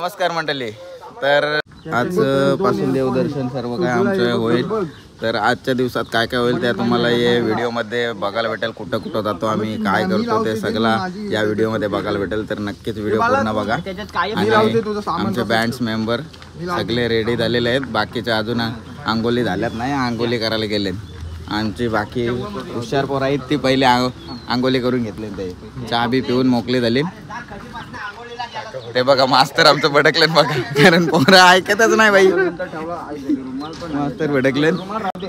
नमस्कार मंडळी. तर आज पासून देवदर्शन सर्व काय आमचं होईल. तर आजच्या दिवसात काय काय होईल ते तुम्हाला या व्हिडिओमध्ये बघायला भेटेल. कुठं कुठं जातो आम्ही, काय करतो ते सगळं या व्हिडिओमध्ये बघायला भेटेल. तर नक्कीच व्हिडिओ पूर्ण बघा. आणि आमचे बँड्स मेंबर सगळे रेडी झालेले आहेत. बाकीचे अजून आंघोळी झाल्यात नाही, आंघोळी करायला गेलेत. आमची बाकी हुशार पोरं आहेत ती पहिले आंघोळी करून घेतले. ते चहा बी पिऊन मोकळे झाले. ते बघा मास्तर आमचं भटकलेत बघा, कारण पोरं ऐकतच नाही बाई. मास्तर भटकलेत.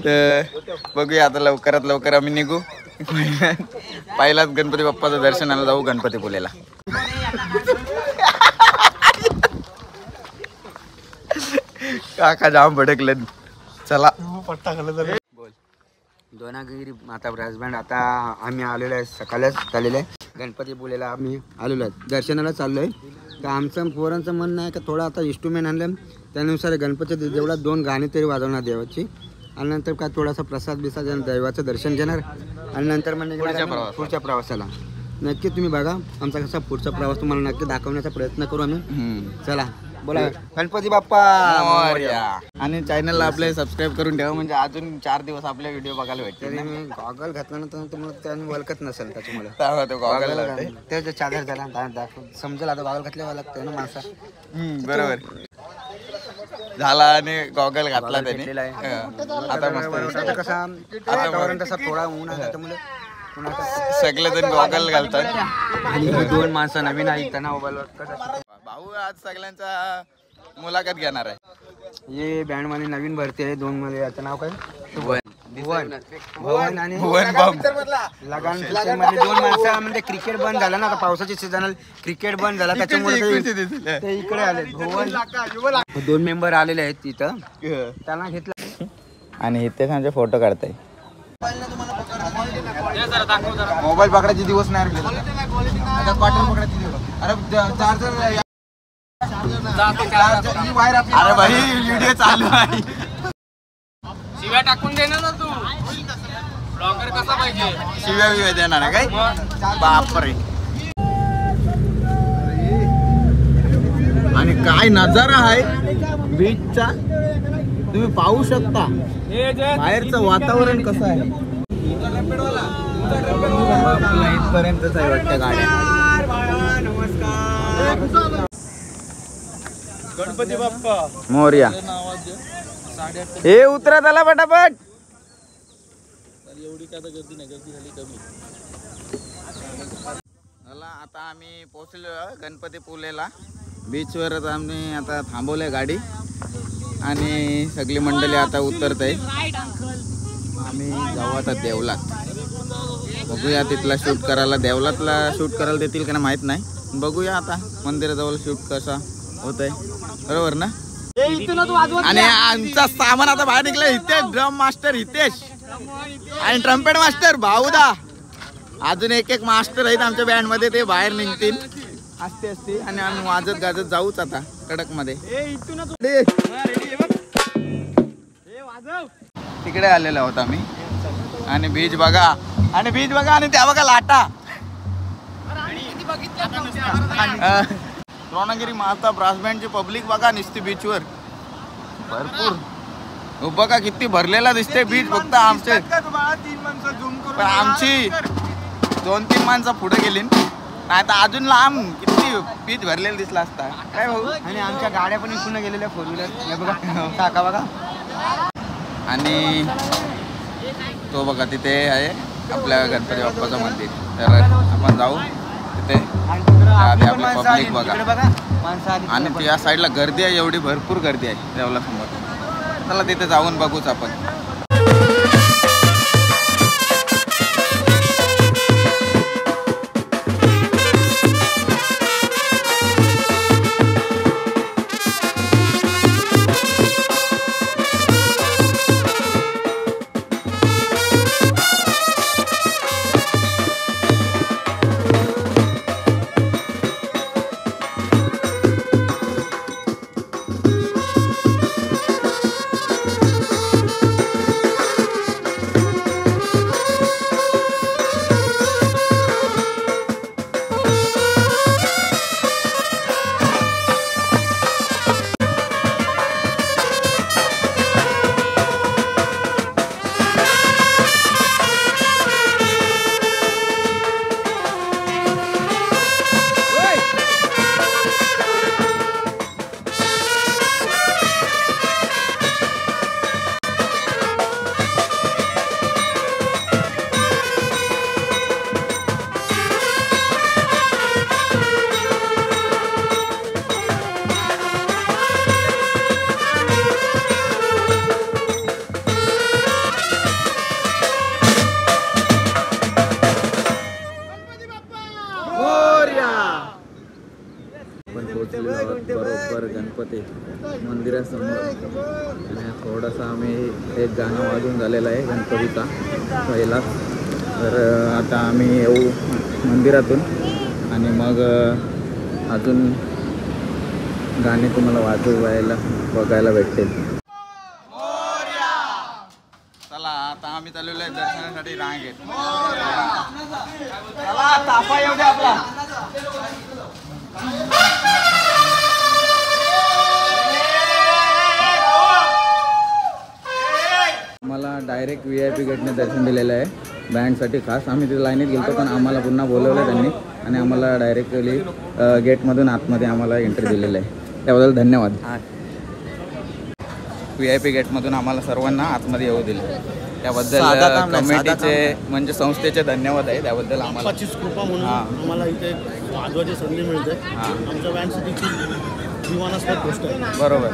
तर बघूया आता लवकरात लवकर आम्ही निघू. पहिलाच गणपती बाप्पाचं दर्शनाला जाऊ गणपतीपुलेला. काका जाम भटकलेत. चला पट्टा खाला बोल. दोनागिरी माता ब्रास बँड आता आम्ही आलेलो आहे, सकाळच झालेलं आहे. गणपतीपुलेला आम्ही आलेलो आहे, दर्शनाला चाललो आहे. तर आमचं पोरांचं म्हणणं आहे का थोडं आता इन्स्ट्रुमेंट आणलं, त्यानुसार गणपती जेवढा 2 गाणी तरी वाजवणार देवाची. आणि नंतर काय थोडासा प्रसाद बिसाद देवाचं दर्शन घेणार. आणि नंतर म्हणजे पुढच्या प्रवासाला नक्की तुम्ही बघा. आमचा कसा पुढचा प्रवास तुम्हाला नक्की दाखवण्याचा प्रयत्न करू आम्ही. चला बोला गणपती बाप्पा. आणि चॅनलला आपले सबस्क्राईब करून ठेवा, म्हणजे अजून 4 दिवस आपले व्हिडिओ बघायला भेटतील. मी गॉगल घातल्यानंतर तुम्हाला त्याने ओळखत नसेल त्याच्यामुळे त्याच्या चादर झाला समजेल. आता गॉगल घातल्यावर लागतं ना माणसा. बरोबर झाला आणि गॉगल घातला त्याने. आता मस्त कसा वातावरण तसा थोडा ऊन आहे त्यामुळे सगळे जण गॉगल घालतात. आणि 2 माणसं नवीन आहेत त्यांना मोबाईल भाऊ आज सगळ्यांचा मुलाखत घेणार आहे. हे बँड मध्ये नवीन भरती आहे. 2 मध्ये याचं नाव काय भुवन आणि लगान पिक्चर मध्ये 2 माणसं. म्हणजे क्रिकेट बंद झाला ना, आता पावसाची सीझन क्रिकेट बंद झाला त्याच्यामुळे ते इकडे आले. भुवन 2 मेंबर आलेले आहेत तिथं, त्यांना घेतलं. आणि इथे त्यांचे फोटो काढताय. मोबाईल पकडायचे दिवस नाही आता क्वार्टर पकडायचे दिवस. अरे चार्जर अरे भाई व्हिडिओ चालू आहे. शिव्या टाकून देणार ना तू. ब्लॉगर कसा पाहिजे, शिव्या देणार आहे काय? बापरे. आणि काय नजारा आहे बीचचा, तुम्ही पाहू शकता. बाहेरचं वातावरण कसं आहे. इथपर्यंतच आहे वाटतं गाड्या. गणपती बाप्पा मोरया. हे उतरत आला पटापट. एवढी काय गर्दी नाही, गर्दी झाली कमी. आता आम्ही पोहोचलो गणपतीपुलेला. बीचवरच आम्ही आता थांबवलंय गाडी आणि सगळी मंडळी आता उतरत आहे. आम्ही जाऊ आता देवलात. बघूया तिथला शूट करायला, देवलातला शूट करायला देतील का नाही माहीत नाही. बघूया आता मंदिराजवळ शूट कसा होत आहे. बरोबर ना. आणि आमचा सामान आता बाहेर निघला. हितेश ड्रम मास्टर हितेश आणि ट्रम्पेट मास्टर भाऊदा. अजून एक मास्टर आहेत आमच्या बँड मध्ये, ते बाहेर निघतील असते. आणि आम्ही वाजत गाजत जाऊच आता कडक मध्ये. तिकडे आलेलो आहोत आम्ही. आणि बीच बघा, आणि बीच बघा, आणि त्या बघा लाटा. द्रोणागिरी माता ब्रास बँडची पब्लिक बघा निसती बीचवर भरपूर. बघा किती भरलेला दिसते बीच. फक्त आमचे पण आमची 2-3 माणसं पुढे गेली, नाही तर अजून लांब किती बीच भरलेला दिसला असता काय भाऊ. आणि आमच्या गाड्या पण इथून गेलेल्या 4 व्हीलर बघा. काका बघा. आणि तो बघा तिथे आहे आपल्या गणपती बाप्पाचं मंदिर. तर आपण जाऊ तिथे. पब्लिक बघा. आणि त्या साईडला गर्दी आहे, एवढी भरपूर गर्दी आहे देवला समोर. चला तिथे जाऊन बघूच आपण. पोहोचलेलो आहोत बरोबर गणपती मंदिरासमोर. आणि थोडंसं आम्ही एक गाणं वाजून झालेलं आहे गणपतीचा पहिला. तर आता आम्ही येऊ मंदिरातून आणि मग अजून गाणे तुम्हाला वाजवायला बघायला भेटतील. चला आता आम्ही चाललेलो आहे दर्शनासाठी रांगेत. चला ताफा येऊ दे आपला. आम्हाला डायरेक्ट VIP गेटने दर्शन दिलेलं आहे बँडसाठी खास. आम्ही तिथे लाईनीत गेलो पण आम्हाला पुन्हा बोलवलं त्यांनी आणि आम्हाला डायरेक्टली गेटमधून आतमध्ये आम्हाला एंट्री दिलेलं आहे. त्याबद्दल धन्यवाद. VIP गेटमधून आम्हाला सर्वांना आतमध्ये येऊ दिले त्याबद्दल कमिटीचे म्हणजे संस्थेचे धन्यवाद आहे. त्याबद्दल आम्हाला कृपा म्हणून आम्हाला इथे वाजवायची संधी मिळते. आमच्या बँडसाठी विमानास्पद गोष्ट आहे. बरोबर.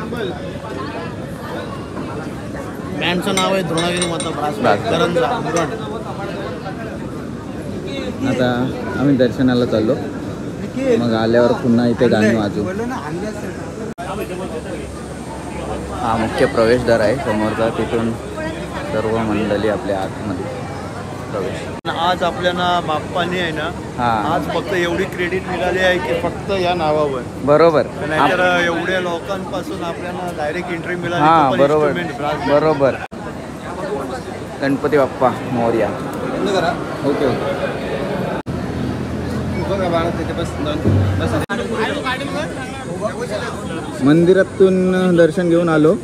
बँडचं नाव आहे द्रोणागिरी माता ब्रास करंजा. आता आम्ही दर्शनाला चाललो मग आल्यावर पुन्हा इथे गाणी वाजू. हा मुख्य प्रवेशद्वार आहे समोरचा. तिथून सर्व मंडळी आपल्या आतमध्ये प्रवेश. आज आपल्याला बाप्पाने आहे ना आज फक्त एवढी क्रेडिट मिळाली आहे की फक्त या नावावर. बरोबर. नाहीतर एवढ्या लोकांपासून आपल्याला डायरेक्ट एंट्री मिळाली. हा बरोबर बरोबर. गणपती बाप्पा मोरया. Okay okay. मंदिरातून दर्शन घेऊन आलो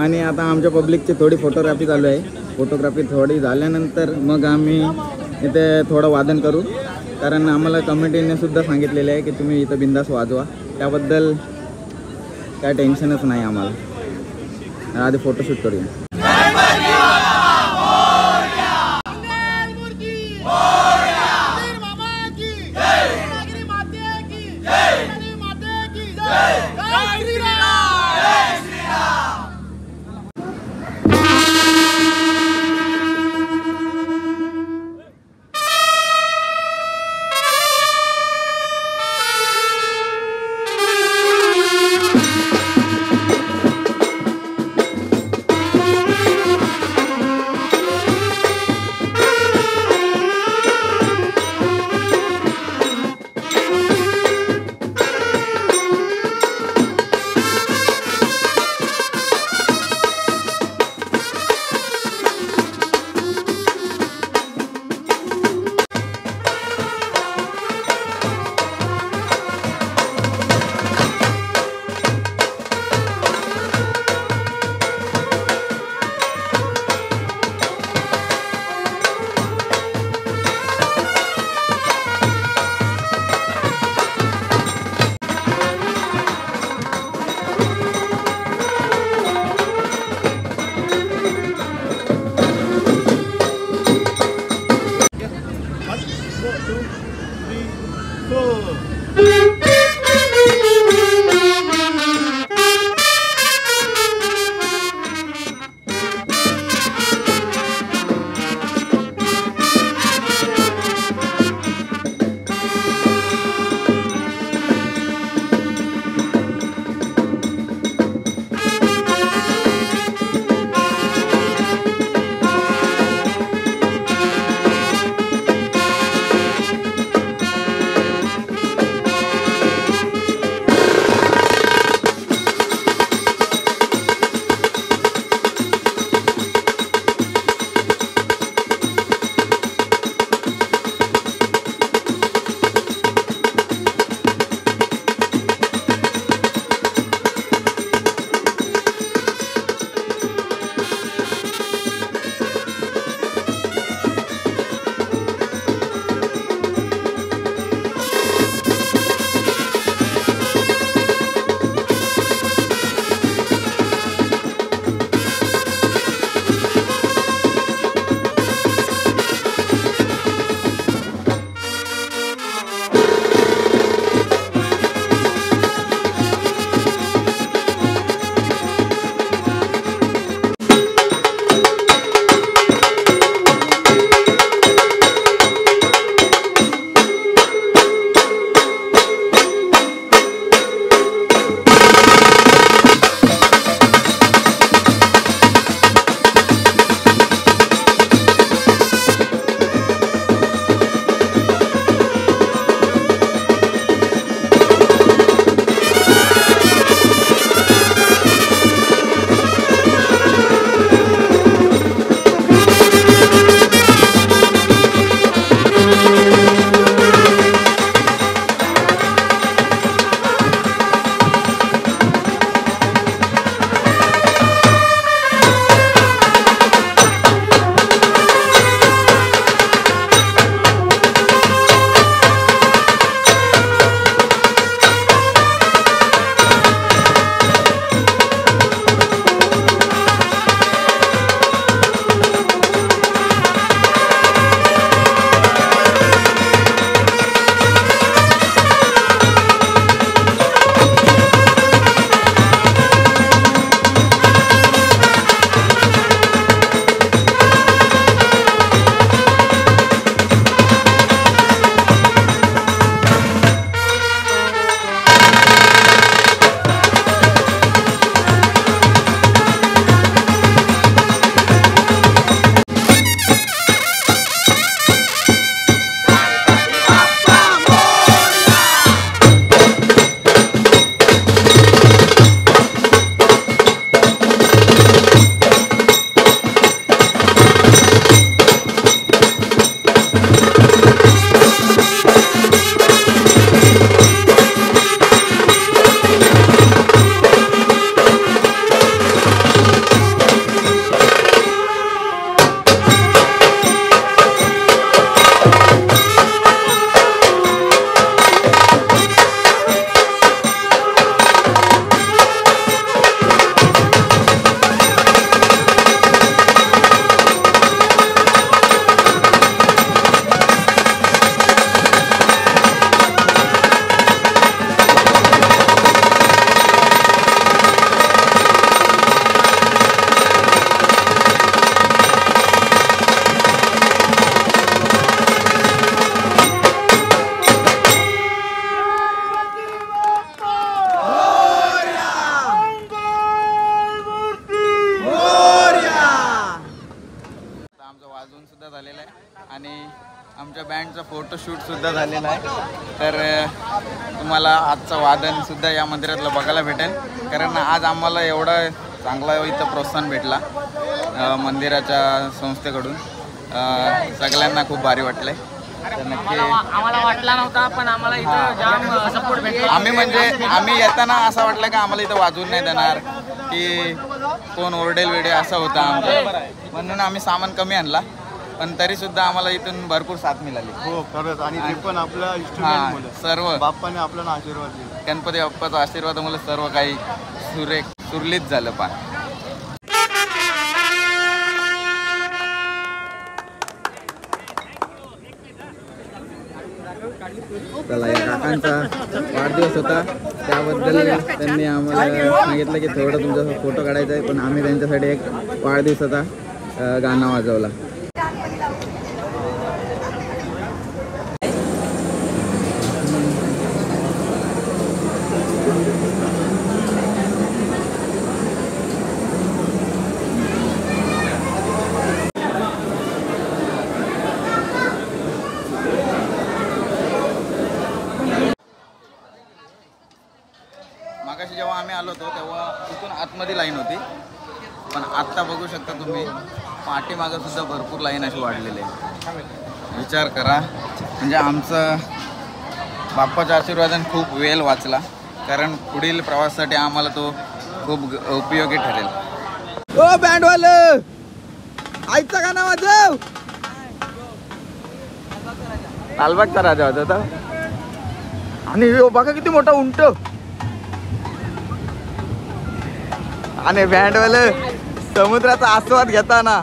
आणि आता आमच्या पब्लिकची थोडी फोटोग्राफी चालू आहे. फोटोग्राफी थोडी झाल्यानंतर मग आम्ही इथे थोडं वादन करू कारण आम्हाला कमिटीने सुद्धा सांगितलेलं आहे की तुम्ही इथं बिंदास वाजवा. त्याबद्दल काय टेन्शनच नाही आम्हाला. आधी फोटोशूट करूया. सुद्धा झालेला आहे. तर तुम्हाला आजचं वादन सुद्धा या मंदिरातलं बघायला भेटेल, कारण आज आम्हाला एवढा चांगला इथं प्रोत्साहन भेटला मंदिराच्या संस्थेकडून. सगळ्यांना खूप भारी वाटलंय. तर नक्की आम्हाला वाटला नव्हता, पण आम्हाला इथं जाम सपोर्ट भेटला. आम्ही येताना असं वाटलं की आम्हाला इथं वाजवून नाही देणार, की कोण ओरडेल वेडे असा होता आमचा, म्हणून आम्ही सामान कमी आणला, पण तरी सुद्धा आम्हाला इथून भरपूर साथ मिळाली. हो खरंच. आणि ते पण आपल्या इन्स्ट्रुमेंट सर्व बाप्पाने आपल्याला आशीर्वाद दिला. गणपती बाप्पाचा आशीर्वादामुळे सर्व काही सुरळीत झालं. चला, या काकांचा वाढदिवस होता, त्याबद्दल त्यांनी आम्हाला सांगितलं की थोडं तुमचा फोटो काढायचा आहे, पण आम्ही त्यांच्यासाठी एक वाढदिवसाचा गाणं वाजवला. मागाशी जेव्हा आम्ही आलो होतो तेव्हा तिथून आतमध्ये लाईन होती, पण आत्ता बघू शकता तुम्ही पाठीमागं सुद्धा भरपूर लाईन अशी वाढलेली आहे. विचार करा, म्हणजे आमचं बाप्पाच्या आशीर्वादाने खूप वेळ वाचला, कारण पुढील प्रवासासाठी आम्हाला तो खूप उपयोगी ठरेल. ओ बँडवालं, आईचा गाणं वाजव. लालबागचा राजा होता, आणि बघा किती मोठा उंट, आणि बँडवाले समुद्राचा आस्वाद घेताना